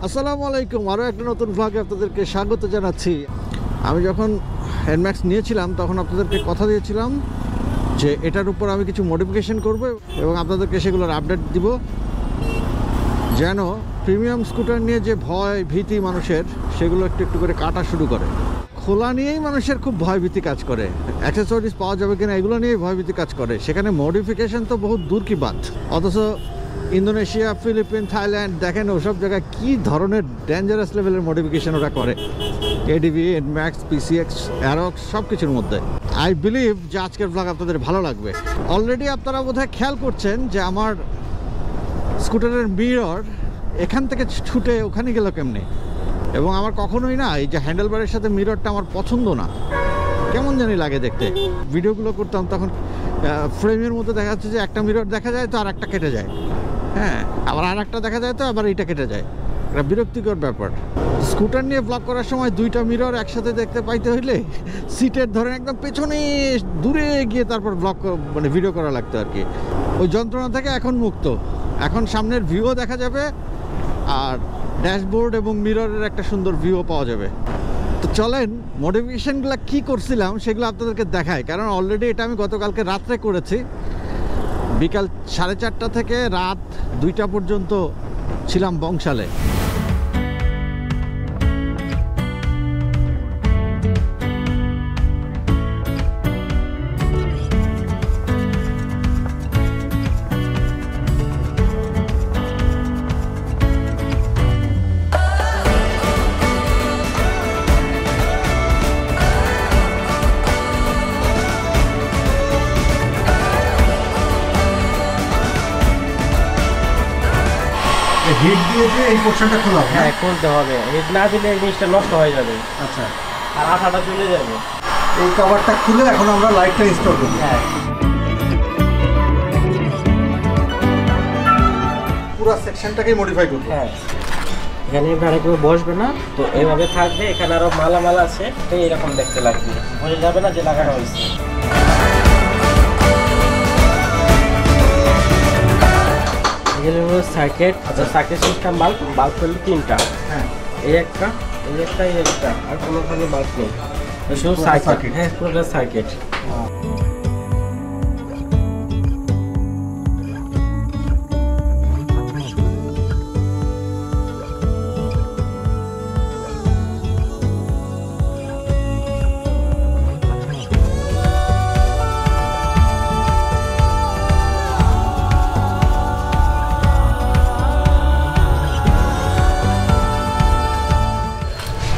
আসসালামু আলাইকুম, আরও একটা নতুন ভ্লগে আপনাদেরকে স্বাগত জানাচ্ছি। আমি যখন NMAX নিয়েছিলাম তখন আপনাদেরকে কথা দিয়েছিলাম যে এটার উপর আমি কিছু মডিফিকেশন করব এবং আপনাদেরকে সেগুলোর আপডেট দিব, যেন প্রিমিয়াম স্কুটার নিয়ে যে ভয় ভীতি মানুষের সেগুলো একটু একটু করে কাটা শুরু করে। খোলা নিয়েই মানুষের খুব ভয়ভীতি কাজ করে, অ্যাক্সেসরিজ পাওয়া যাবে কিনা এগুলো নিয়েই ভয়ভীতি কাজ করে, সেখানে মডিফিকেশন তো বহুত দূর কি বাত। অথচ ইন্দোনেশিয়া, ফিলিপিন, থাইল্যান্ড দেখেন ওসব জায়গায় কী ধরনের ডেঞ্জারাস লেভেলের মডিফিকেশন ওরা করে, এডিভি, NMAX, PCX, অ্যারক্স সব কিছুর মধ্যে। আই বিলিভ যে আজকের ব্লগ আপনাদের ভালো লাগবে। অলরেডি আপনারা বোধহয় খেয়াল করছেন যে আমার স্কুটারের মিরর এখান থেকে ছুটে ওখানে গেল কেমনি, এবং আমার কখনোই না এই যে হ্যান্ডেলবারের সাথে মিররটা আমার পছন্দ না, কেমন জানি লাগে দেখতে। ভিডিওগুলো করতাম তখন ফ্রেমের মধ্যে দেখা যাচ্ছে যে একটা মিরর দেখা যায় তো আর একটা কেটে যায়, হ্যাঁ, আবার আর একটা দেখা যায় তো আবার এইটা কেটে যায়, একটা বিরক্তিকর ব্যাপার। স্কুটার নিয়ে ব্লগ করার সময় দুইটা মিরর একসাথে দেখতে পাইতে হইলে সিটের ধরেন একদম পেছনে দূরে গিয়ে তারপর ব্লগ মানে ভিডিও করা লাগতো আর কি। ওই যন্ত্রণা থেকে এখন মুক্ত, এখন সামনের ভিউও দেখা যাবে আর ড্যাশবোর্ড এবং মিররের একটা সুন্দর ভিউও পাওয়া যাবে। তো চলেন মডিফিকেশনগুলো কী করছিলাম সেগুলো আপনাদেরকে দেখাই, কারণ অলরেডি এটা আমি গতকালকে রাত্রে করেছি। বিকাল 4:30 থেকে রাত 2টা পর্যন্ত ছিলাম বংশালে। হিট দিয়ে এই পোর্শনটা খোলা হবে, হ্যাঁ খুলতে হবে, হিট না দিলে এই জিনিসটা নষ্ট হয়ে যাবে। আচ্ছা, আর আঠাটা চলে যাবে। এই কভারটা খুলে এখন আমরা লাইটটা ইনস্টল করব। হ্যাঁ, পুরো সেকশনটাকেই মডিফাই করব। হ্যাঁ, এখানে এবারে কেউ বসবে না তো এইভাবে থাকবে, এখানে আরো মালামাল আছে তো এরকম দেখতে লাগবে, বোঝা যাবে না যে লাগানো হয়েছে। সার্কিট, আচ্ছা সার্কিট সিস্টেম বাল্ব হলো 3টা, হ্যাঁ, এই একটা, এই একটা, এই একটা, আর কোনোখানে বাল্ব নেই, শুধু সার্কিট। হ্যাঁ, পুরোটা সার্কিট।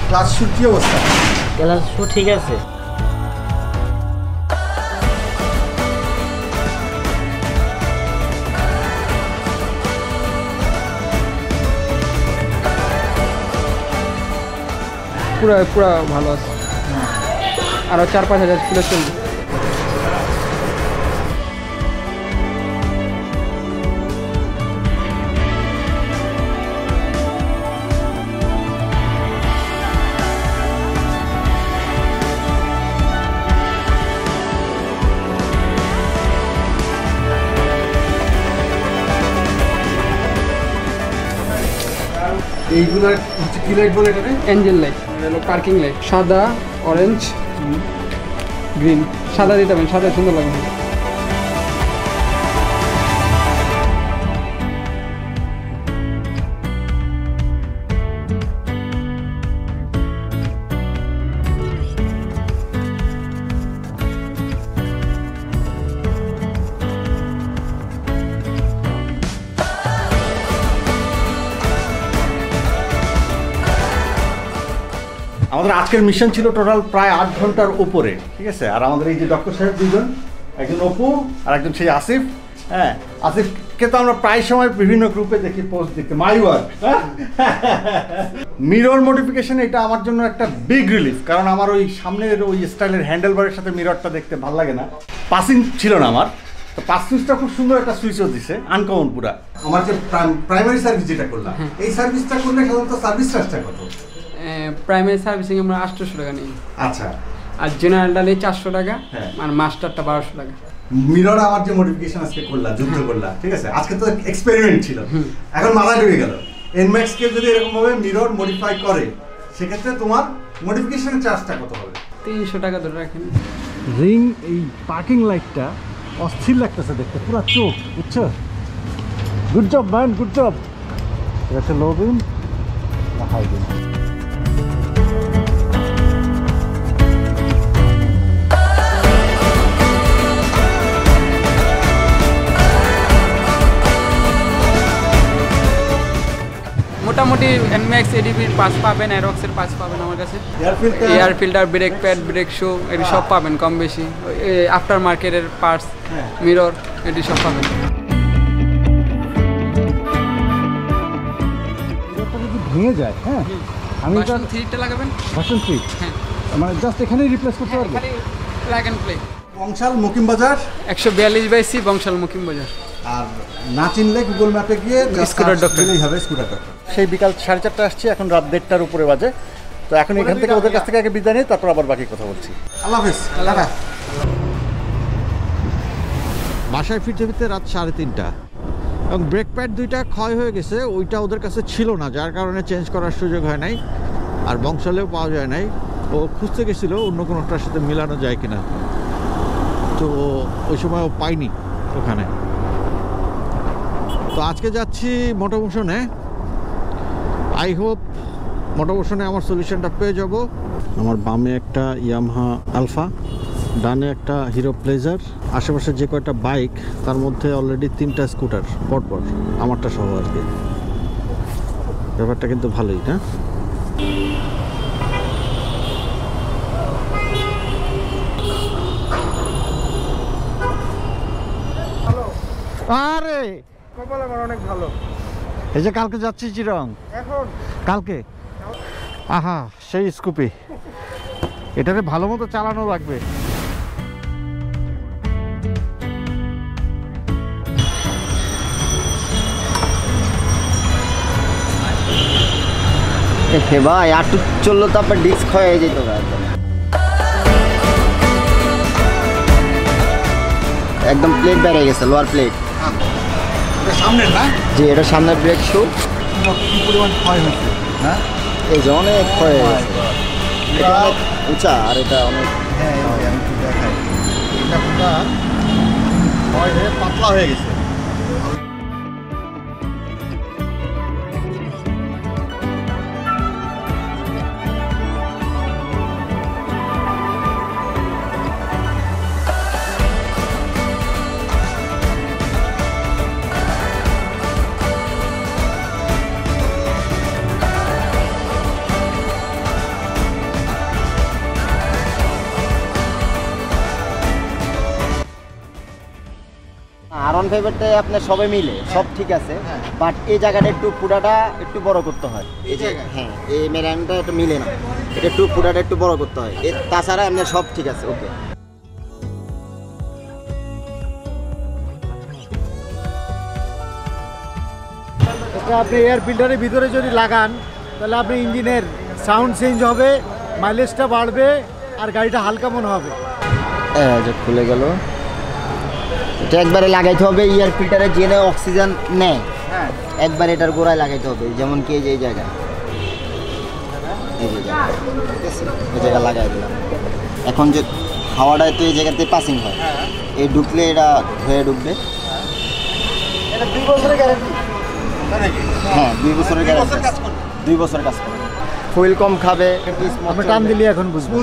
ক্লাস শুট কি অবস্থা? ক্লাস শুট ঠিক আছে। পুরা ভালো আছে, আরো 4-5 হাজার কিলো চলবে। এইগুলো কি লাইট বলে এটাকে? এঞ্জেল লাইট, হলো পার্কিং লাইট, সাদা, অরেঞ্জ, গ্রিন। সাদা দিতে হবে, সাদা সুন্দর লাগবে। আমাদের আজকের মিশন ছিল টোটাল প্রায় 8 ঘন্টার উপরে, ঠিক আছে। আর আমাদের এই যে ডক্টর সাহেব দুজন, একজন অপু আর একজন সেই আসিফ। হ্যাঁ, আসিফকে তো আমরা প্রায় সময় বিভিন্ন গ্রুপে দেখি পোস্ট দেখতে, মাই ওয়ার্ক। মিরর মডিফিকেশন এটা আমার জন্য একটা বিগ রিলিফ, কারণ আমার ওই সামনের ওই স্টাইলের হ্যান্ডেলবারের সাথে মিররটা দেখতে ভালো লাগে না। পাসিং ছিল না আমার, তো পাস সুইচটা খুব সুন্দর একটা সুইচও দিছে, আনকমন পুরা। আমার যে প্রাইমারি সার্ভিস যেটা করলাম, এই সার্ভিসটা করলে সাধারণত সার্ভিস চার্জটা কত? প্রাইমারি সার্ভিসিং আমরা 800 টাকা নিই। আচ্ছা, আর জেনারেলটা নিই 400 টাকা, আর মাস্টারটা 1200 টাকা। মিরর আমার যে মডিফিকেশন আজকে করলাম, যুদ্ধ করলাম, ঠিক আছে, আজকে তো এক্সপেরিমেন্ট ছিল, এখন মাথায় ঢুকে গেল NMAX কে যদি এরকম ভাবে মিরর মডিফাই করে সেক্ষেত্রে তোমার মডিফিকেশনের চার্জটা কত হবে? 300 টাকা ধরে রাখেন। রিং এই পার্কিং লাইটটা অস্থির লাগতেছে দেখতে, পুরো চোখ, বুঝছো? Good job man, good job. এটা হচ্ছে লো বিম, হাই বিম। মোটামুটি NMAX এডিপির পাস পাবেন, অ্যারক্সের পাস পাবেন আমার কাছে। Air filter, brake pad, brake shoe এটি সব পাবেন কম বেশি। আফটার মার্কেটের পার্টস, মিরর এটি সব পাবেন। যদি ভেঙে যায়, হ্যাঁ, আমি ভার্সন 3টা লাগাবেন। ভার্সন 3, হ্যাঁ, মানে জাস্ট এখানেই রিপ্লেস করতে পারবো। খালি plug and play. Bangshal Mukim বাজার 142/C বংশাল মুকিম বাজার। আর না চিনলে গুগল ম্যাপে গিয়ে স্কুটার ডক্টর দিলেই হবে, স্কুটার ডক্টর। সেই বিকাল 4:30 আসছি, এখন রাত 1:30টার উপরে বাজে। তো এখন এখান থেকে ওদের কাছ থেকে আগে বিদায় নিই, তারপর আবার বাকি কথা বলছি। আল্লাহ হাফেজ। বাসায় ফিরতে ফিরতে রাত 3:30, এবং ব্রেক প্যাড 2টা ক্ষয় হয়ে গেছে, ওইটা ওদের কাছে ছিল না, যার কারণে চেঞ্জ করার সুযোগ হয় নাই। আর বংশালেও পাওয়া যায় নাই। ও খুঁজতে গেছিল অন্য কোনোটার সাথে মেলানো যায় কিনা, তো ওই সময় ও পাইনি ওখানে। তো আজকে যাচ্ছি মোটোমোশনে। আই হোপ মোটোমোশনে আমার সলিউশনটা পেয়ে যাব। আমার বামে একটা ইয়ামাহা আলফা, ডানে একটা হিরো প্লেজার, আশেপাশে যে কয়টা বাইক তার মধ্যে অলরেডি 3টা স্কুটার পরপর, আমারটা সহ আর কি। ব্যাপারটা কিন্তু ভালোই না? আরে কপাল আমার অনেক ভালো। এই যে কালকে যাচ্ছি চিরং, এখন কালকে আহা সেই স্কুপি, এটারে ভালো মতো চালানো লাগবে। ভাই আর একটু চললো তো আপনার ডিস্ক হয়ে যেত। একদম প্লেট বেড়ে গেছে, লোয়ার প্লেট। সামনের না, যে এটা সামনের ব্রেক শু কি পরিমাণ ক্ষয় হয়েছে। হ্যাঁ, এই যে অনেক ক্ষয় হয়ে গেছে। এটা অনেক উঁচা আর এটা অনেক, হ্যাঁ আমি একটু দেখাই, এটা পুরো ক্ষয় হয়ে পাতলা হয়ে গেছে। R1 5-এরটাই আপনার সবে মিলে সব ঠিক আছে, বাট এই জায়গাটা একটু পুরাটা একটু বড় করতে হয়। এই যে হ্যাঁ, এই মেরানটা একটু মিলে না, এটা একটু পুরাটা একটু বড় করতে হয়। তাছাড়া এমনি সব ঠিক আছে, ওকে। এটা আপনি এয়ার ফিল্টারের ভিতরে যদি লাগান তাহলে আপনি ইঞ্জিনের সাউন্ড চেঞ্জ হবে, মাইলেজটা বাড়বে, আর গাড়িটা হালকা মনে হবে। যে খুলে গেল, এটা একবারে লাগাইতে হবে এয়ার ফিল্টারে, যে অক্সিজেন নেয় একবার এটার গোড়ায় লাগাইতে হবে। যেমন কি এই যে এই জায়গায়, এই যে জায়গা, এই জায়গা লাগাই দিলাম। এখন যে হাওয়াটা তো এই জায়গাতে পাসিং হয়, এই ঢুকলে এটা হয়ে ঢুকবে। এটা 2 বছরের গ্যারান্টি। হ্যাঁ 2 বছরের গ্যারান্টি, 2 বছর কাজ করে। ফুয়েল কম খাবে, আমি টান দিলে এখন বুঝবো।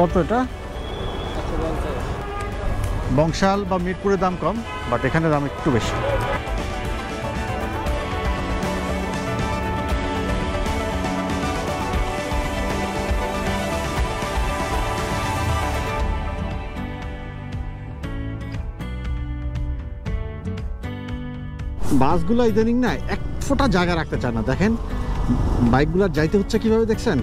কত এটা? বংশাল বা মিরপুরে দাম কম, বাট এখানে দাম একটু বেশি। বাসগুলো ইদানিং না এক ফোঁটা জায়গা রাখতে চায় না। দেখেন বাইকগুলো যাইতে হচ্ছে কিভাবে, দেখছেন?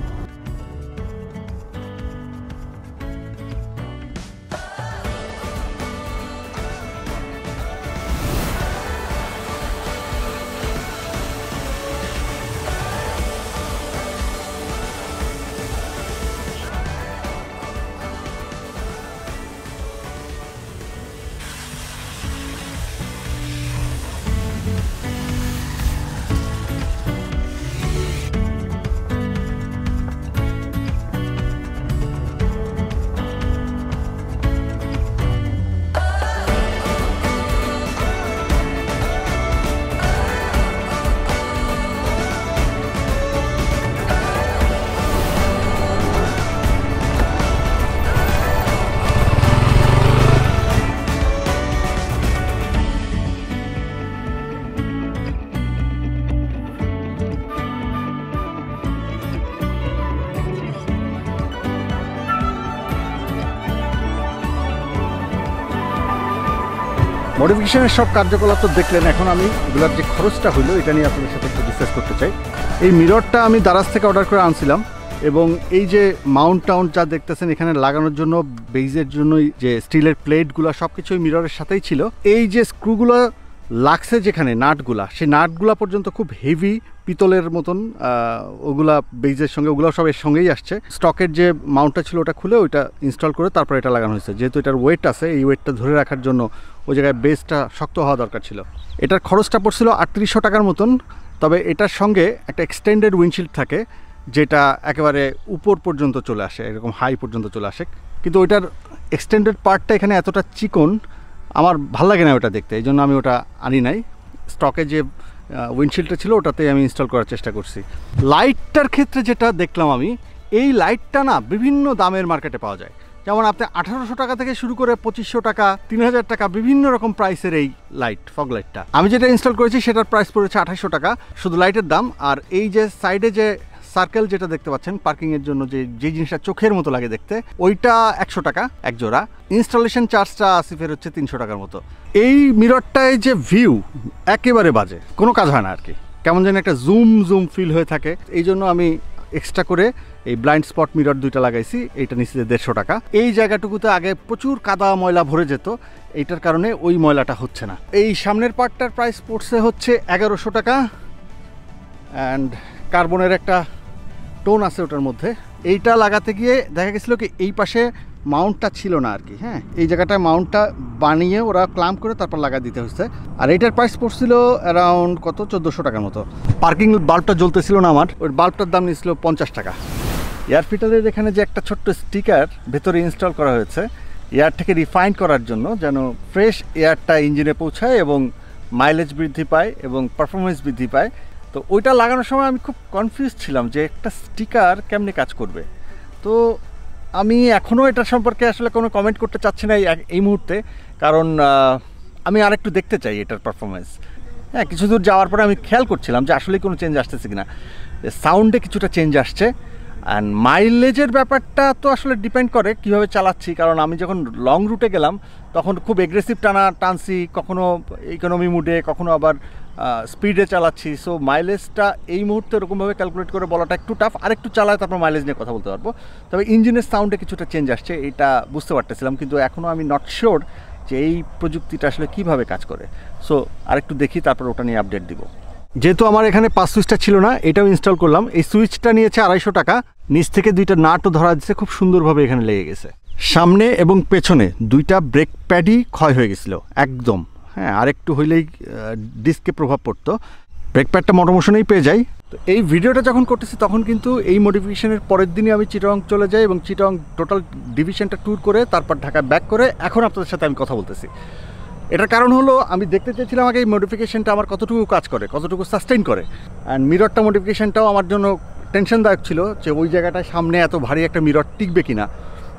মডিফিকেশনের সব কার্যকলাপ তো দেখলেন, এখন আমি এগুলোর যে খরচটা হইলো এটা নিয়ে আপনাদের সাথে একটু ডিসকাস করতে চাই। এই মিররটা আমি দারাজ থেকে অর্ডার করে আনছিলাম, এবং এই যে মাউন্ট টাউন্ট যা দেখতেছেন এখানে লাগানোর জন্য বেইজের জন্য যে স্টিলের প্লেটগুলো সব কিছুই মিররের সাথেই ছিল। এই যে স্ক্রুগুলো লাগছে যেখানে নাটগুলা, সেই নাটগুলা পর্যন্ত খুব হেভি পিতলের মতন, ওগুলা বেইজের সঙ্গে ওগুলো সব এর সঙ্গেই আসছে। স্টকের যে মাউন্টটা ছিল ওটা খুলে ওইটা ইনস্টল করে তারপর এটা লাগানো হয়েছে। যেহেতু এটার ওয়েট আছে, এই ওয়েটটা ধরে রাখার জন্য ওই জায়গায় বেসটা শক্ত হওয়া দরকার ছিল। এটার খরচটা পড়ছিল 3800 টাকার মতন। তবে এটার সঙ্গে একটা এক্সটেন্ডেড উইন্ডশিল্ড থাকে যেটা একেবারে উপর পর্যন্ত চলে আসে, এরকম হাই পর্যন্ত চলে আসে। কিন্তু ওইটার এক্সটেন্ডেড পার্টটা এখানে এতটা চিকন, আমার ভাল লাগে না ওটা দেখতে, এই জন্য আমি ওটা আনি নাই। স্টকে যে উইন্ডশিল্ডটা ছিল ওটাতেই আমি ইনস্টল করার চেষ্টা করছি। লাইটটার ক্ষেত্রে যেটা দেখলাম আমি, এই লাইটটা না বিভিন্ন দামের মার্কেটে পাওয়া যায়। যেমন আপনি 1800 টাকা থেকে শুরু করে 2500 টাকা, 3000 টাকা, বিভিন্ন রকম প্রাইসের এই লাইট, ফগ লাইটটা। আমি যেটা ইনস্টল করেছি সেটার প্রাইস পড়েছে 2800 টাকা শুধু লাইটের দাম। আর এই যে সাইডে যে সার্কেল যেটা দেখতে পাচ্ছেন পার্কিংয়ের জন্য, যে জিনিসটা চোখের মতো লাগে দেখতে, ওইটা 100 টাকা এক জোড়া। ইনস্টলেশন চার্জটা আসিফের হচ্ছে 300 টাকার মতো। এই মিররটায় যে ভিউ একেবারে বাজে, কোনো কাজ হয় না আর কি, কেমন যেন একটা জুম জুম ফিল হয়ে থাকে। এই জন্য আমি এক্সট্রা করে এই ব্লাইন্ড স্পট মিরর দুইটা লাগাইছি। এইটা নিচে 150 টাকা। এই জায়গাটুকুতে আগে প্রচুর কাদা ময়লা ভরে যেত, এইটার কারণে ওই ময়লাটা হচ্ছে না। এই সামনের পার্টটার প্রাইস পড়ছে হচ্ছে 1100 টাকা। অ্যান্ড কার্বনের একটা টোন আছে ওটার মধ্যে। এইটা লাগাতে গিয়ে দেখা গেছিলো কি এই পাশে মাউন্টটা ছিল না আর কি। হ্যাঁ, এই জায়গাটায় মাউন্টটা বানিয়ে ওরা ক্লাম্প করে তারপর লাগা দিতে হচ্ছে। আর এইটার প্রাইস পড়ছিল অ্যারাউন্ড কত 1400 টাকার মতো। পার্কিং বাল্বটা জ্বলতেছিল না আমার, ওই বাল্বটার দাম নিয়েছিল 50 টাকা। এয়ার ফিল্টারের এখানে যে একটা ছোট্ট স্টিকার ভেতরে ইনস্টল করা হয়েছে এয়ারটাকে রিফাইন করার জন্য, যেন ফ্রেশ এয়ারটা ইঞ্জিনে পৌঁছায় এবং মাইলেজ বৃদ্ধি পায় এবং পারফরমেন্স বৃদ্ধি পায়। তো ওইটা লাগানোর সময় আমি খুব কনফিউজ ছিলাম যে একটা স্টিকার কেমনে কাজ করবে। তো আমি এখনও এটা সম্পর্কে আসলে কোনো কমেন্ট করতে চাচ্ছি না এই মুহূর্তে, কারণ আমি আরেকটু দেখতে চাই এটার পারফরমেন্স। হ্যাঁ, কিছু দূর যাওয়ার পরে আমি খেয়াল করছিলাম যে আসলে কোনো চেঞ্জ আসতেছে কিনা, সাউন্ডে কিছুটা চেঞ্জ আসছে। অ্যান্ড মাইলেজের ব্যাপারটা তো আসলে ডিপেন্ড করে কীভাবে চালাচ্ছি, কারণ আমি যখন লং রুটে গেলাম তখন খুব এগ্রেসিভ টানছি, কখনো ইকোনমি মুডে, কখনো আবার স্পিডে চালাচ্ছি। সো মাইলেজটা এই মুহূর্তে এরকমভাবে ক্যালকুলেট করে বলাটা একটু টাফ। আরেকটু চালায় তারপর মাইলেজ নিয়ে কথা বলতে পারবো। তবে ইঞ্জিনের সাউন্ডে কিছুটা চেঞ্জ আসছে, এটা বুঝতে পারতেছিলাম, কিন্তু এখনও আমি নট শিওর যে এই প্রযুক্তিটা আসলে কীভাবে কাজ করে। সো আরেকটু দেখি, তারপর ওটা নিয়ে আপডেট দিব। যেহেতু আমার এখানে 5 সুইচটা ছিল না, এটাও ইনস্টল করলাম। এই সুইচটা নিয়েছে 250 টাকা। নিচ থেকে দুইটা নাটও ধরা দিচ্ছে, খুব সুন্দরভাবে এখানে লেগে গেছে। সামনে এবং পেছনে দুইটা ব্রেক প্যাডই ক্ষয় হয়ে গেছিলো একদম। হ্যাঁ, আরেকটু হইলেই ডিস্কে প্রভাব পড়তো। ব্রেক প্যাডটা মোটোমোশনেই পেয়ে যাই। তো এই ভিডিওটা যখন করতেছি তখন কিন্তু এই মডিফিকেশনের পরের দিনই আমি চিটাগং চলে যাই এবং চিটাগং টোটাল ডিভিশনটা ট্যুর করে তারপর ঢাকা ব্যাক করে এখন আপনাদের সাথে আমি কথা বলতেছি। এটার কারণ হলো আমি দেখতে চেয়েছিলাম আগে এই মডিফিকেশনটা আমার কতটুকু কাজ করে, কতটুকু সাস্টেইন করে। অ্যান্ড মিররটা মডিফিকেশনটাও আমার জন্য টেনশনদায়ক ছিল যে ওই জায়গাটায় সামনে এত ভারী একটা মিরর টিকবে কিনা।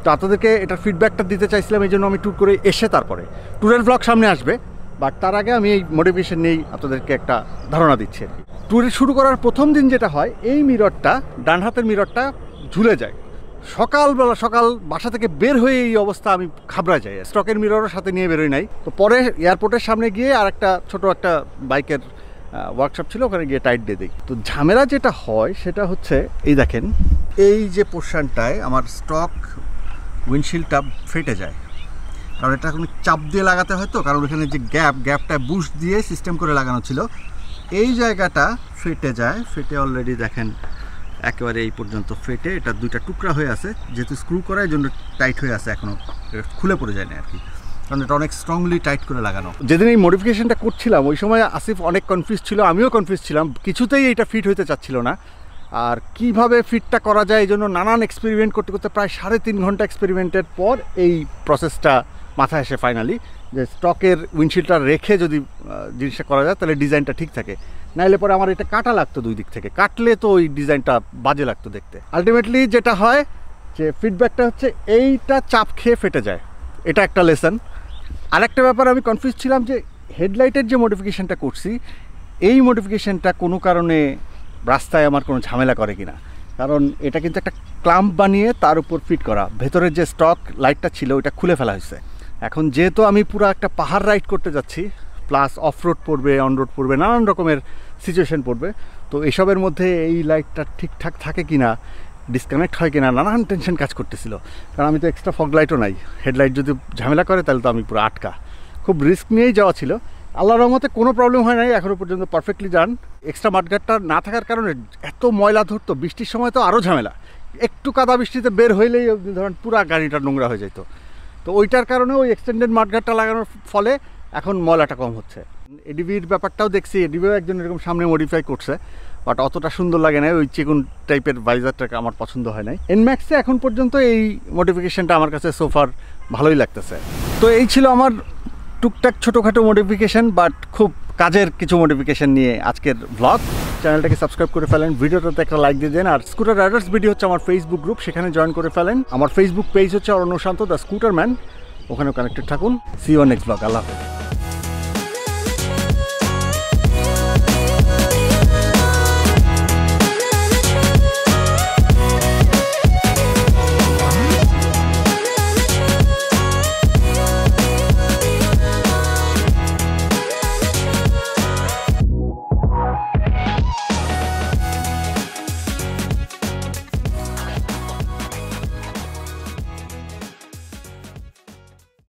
তো আপনাদেরকে এটার ফিডব্যাকটা দিতে চাইছিলাম, এই জন্য আমি ট্যুর করে এসে তারপরে ট্যুরের ব্লগ সামনে আসবে, বাট তার আগে আমি এই মডিফিকেশন নিয়েই আপনাদেরকে একটা ধারণা দিচ্ছি আর কি। ট্যুরে শুরু করার প্রথম দিন যেটা হয়, এই মিররটা, ডান হাতের মিররটা ঝুলে যায়। সকাল বাসা থেকে বের হয়ে এই অবস্থা, আমি ঘাবড়া যাই। স্টকের মিররও সাথে নিয়ে বেরোই নাই। তো পরে এয়ারপোর্টের সামনে গিয়ে আর একটা ছোটো একটা বাইকের ওয়ার্কশপ ছিল, ওখানে গিয়ে টাইট দিয়ে দিই। তো ঝামেলা যেটা হয় সেটা হচ্ছে, এই দেখেন এই যে পোর্শনটায় আমার স্টক উইন্ডশিল্ডটা ফেটে যায়, কারণ এটা এখন চাপ দিয়ে লাগাতে হয় তো, কারণ ওখানে যে গ্যাপটা বুশ দিয়ে সিস্টেম করে লাগানো ছিল, এই জায়গাটা ফেটে যায়। ফেটে অলরেডি দেখেন একেবারে এই পর্যন্ত ফেটে এটা দুইটা টুকরা হয়ে আছে, যেহেতু স্ক্রু করা এই জন্য টাইট হয়ে আছে, এখনও খুলে পড়ে যায় না আর কি, কারণ এটা অনেক স্ট্রংলি টাইট করে লাগানো। যেদিন এই মডিফিকেশনটা করছিলাম ওই সময় আসিফ অনেক কনফিউজ ছিল, আমিও কনফিউজ ছিলাম, কিছুতেই এটা ফিট হইতে চাচ্ছিল না। আর কিভাবে ফিটটা করা যায় এই জন্য নানান এক্সপেরিমেন্ট করতে করতে প্রায় 3.5 ঘন্টা এক্সপেরিমেন্টের পর এই প্রসেসটা মাথায় আসে ফাইনালি, যে স্টকের উইন্ডশিল্ডটা রেখে যদি জিনিসটা করা যায় তাহলে ডিজাইনটা ঠিক থাকে। নাইলে পরে আমার এটা কাটা লাগতো, দুই দিক থেকে কাটলে তো ওই ডিজাইনটা বাজে লাগতো দেখতে। আলটিমেটলি যেটা হয় যে ফিডব্যাকটা হচ্ছে এইটা চাপ খেয়ে ফেটে যায়, এটা একটা লেসন। আরেকটা ব্যাপার আমি কনফিউজ ছিলাম যে হেডলাইটের যে মডিফিকেশনটা করছি, এই মডিফিকেশনটা কোনো কারণে রাস্তায় আমার কোনো ঝামেলা করে কিনা, কারণ এটা কিন্তু একটা ক্লাম্প বানিয়ে তার উপর ফিট করা, ভেতরের যে স্টক লাইটটা ছিল ওইটা খুলে ফেলা হয়েছে। এখন যেহেতু আমি পুরো একটা পাহাড় রাইড করতে যাচ্ছি, প্লাস অফ রোড পড়বে, অন রোড পড়বে, নানান রকমের সিচুয়েশন পড়বে, তো এসবের মধ্যে এই লাইটটা ঠিকঠাক থাকে কি না, ডিসকানেক্ট হয় কিনা, নানান টেনশন কাজ করতেছিল। কারণ আমি তো এক্সট্রা ফগ লাইটও নাই, হেডলাইট যদি ঝামেলা করে তাহলে তো আমি পুরো আটকা। খুব রিস্ক নিয়েই যাওয়া ছিল। আল্লাহর রহমতে কোনো প্রবলেম হয় নাই এখনও পর্যন্ত, পারফেক্টলি ডান। এক্সট্রা মাঠঘাটটা না থাকার কারণে এত ময়লা ধরতো, বৃষ্টির সময় তো আরও ঝামেলা, একটু কাদা বৃষ্টিতে বের হইলেই ধরেন পুরো গাড়িটা নোংরা হয়ে যেত। তো ওইটার কারণে ওই এক্সটেন্ডেড মাঠঘাটটা লাগানোর ফলে এখন ময়লাটা কম হচ্ছে। এডিবির ব্যাপারটাও দেখছি, এডিবিও একজন এরকম সামনে মডিফাই করছে, বাট অতটা সুন্দর লাগে না, ওই চেগুন টাইপের ভাইজারটাকে আমার পছন্দ হয় নাই। এনম্যাক্সে এখন পর্যন্ত এই মডিফিকেশনটা আমার কাছে সোফার ভালোই লাগতেছে। তো এই ছিল আমার টুকটাক ছোটোখাটো মডিফিকেশন, বাট খুব কাজের কিছু মডিফিকেশন নিয়ে আজকের ব্লগ। চ্যানেলটাকে সাবস্ক্রাইব করে ফেলেন, ভিডিওটাতে একটা লাইক দিয়ে দেন। আর স্কুটার রাইডার্স ভিডিও হচ্ছে আমার ফেসবুক গ্রুপ, সেখানে জয়েন করে ফেলেন। আমার ফেসবুক পেজ হচ্ছে Aranya Shanta the scooter man, ওখানেও কানেক্টেড থাকুন। See you next blog. আল্লাহ হাফেজ।